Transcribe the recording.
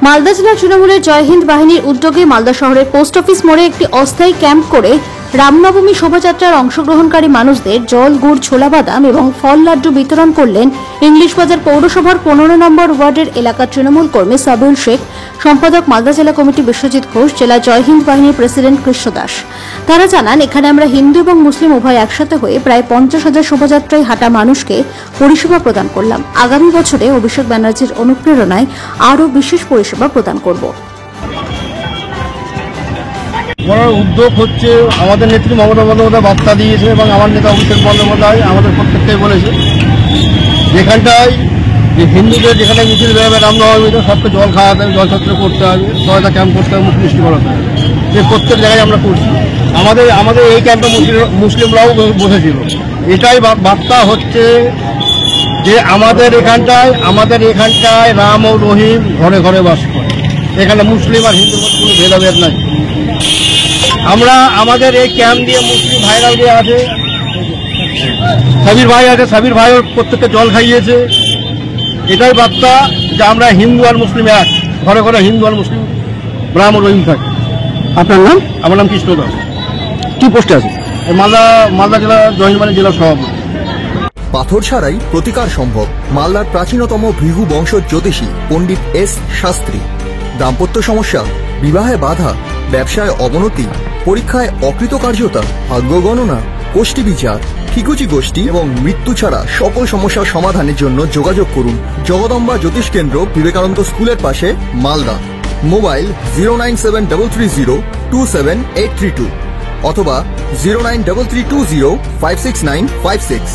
মালদা জেলা তৃণমূলের জয় হিন্দ বাহিনীর উদ্যোগে মালদা শহরের পোস্ট অফিস মোড়ে একটি অস্থায়ী ক্যাম্প করে রামনবমী শোভাযাত্রার অংশগ্রহণকারী মানুষদের জল, গুড়, ছোলা বাদাম এবং ফল লাড্ডু বিতরণ করলেন ইংলিশ বাজার পৌরসভার 15 নম্বর ওয়ার্ডের এলাকার তৃণমূল কর্মী সাবিউল শেখ, সম্পাদক মালদা জেলা কমিটি বিশ্বজিৎ ঘোষ, জেলা জয় হিন্দ বাহিনীর প্রেসিডেন্ট কৃষ্ণ দাস। তারা জানান, এখানে আমরা হিন্দু এবং মুসলিম উভয় একসাথে হয়ে প্রায় 50,000 শোভাযাত্রায় হাঁটা মানুষকে পরিষেবা প্রদান করলাম। আগামী বছরে অভিষেক ব্যানার্জির অনুপ্রেরণায় আরও বিশেষ পরিষেবা প্রদান করব। করার উদ্যোগ হচ্ছে আমাদের নেত্রী মমতা বন্দ্যোপাধ্যায় বার্তা দিয়েছে এবং আমার নেতা অভিষেক বন্দ্যোপাধ্যায় আমাদের প্রত্যেকটাই বলেছে, যেখানটায় যে হিন্দুদের যেখানে মিছিল বেরোবে রামনবমীতে সবকে জল খাওয়াতে হবে, জলছত্র করতে হবে, সহায়তা ক্যাম্প করতে হবে, মুখ মিষ্টি করাতে হবে। যে প্রত্যেক জায়গায় আমরা করছি। আমাদের এই ক্যাম্পে মুসলিমরাও বসেছিল। এটাই বার্তা হচ্ছে যে আমাদের এখানটায় রাম ও রহিম ঘরে ঘরে বাস করে। এখানে মুসলিম আর হিন্দুর মধ্যে কোনো ভেদাভেদ নাই। আমরা আমাদের এই ক্যাম্প দিয়ে মুসলিম ভাইরাও দিয়ে আছে, সাবির ভাইও প্রত্যেককে জল খাইয়েছে। এটাই বার্তা যে আমরা হিন্দু আর মুসলিম এক, ঘরে ঘরে হিন্দু আর মুসলিম রাম ও রহিম থাকে। আপনার নাম? আমার নাম কৃষ্ণ দাস। কি পোস্টে আছে? মালদা জেলা জয় হিন্দ বাহিনী জেলা সভাপতি। পাথর ছাড়াই প্রতিকার সম্ভব। মালদার প্রাচীনতম ভৃগু বংশ জ্যোতিষী পণ্ডিত এস শাস্ত্রী। দাম্পত্য সমস্যা, বিবাহে বাধা, ব্যবসায় অবনতি, পরীক্ষায় অকৃতকার্যতা, ভাগ্য গণনা, কোষ্ঠী বিচার, ঠিকুচি গোষ্ঠী এবং মৃত্যু ছাড়া সকল সমস্যার সমাধানের জন্য যোগাযোগ করুন জগদম্বা জ্যোতিষ কেন্দ্র, বিবেকানন্দ স্কুলের পাশে, মালদা। মোবাইল 09730278332 অথবা 09332056956।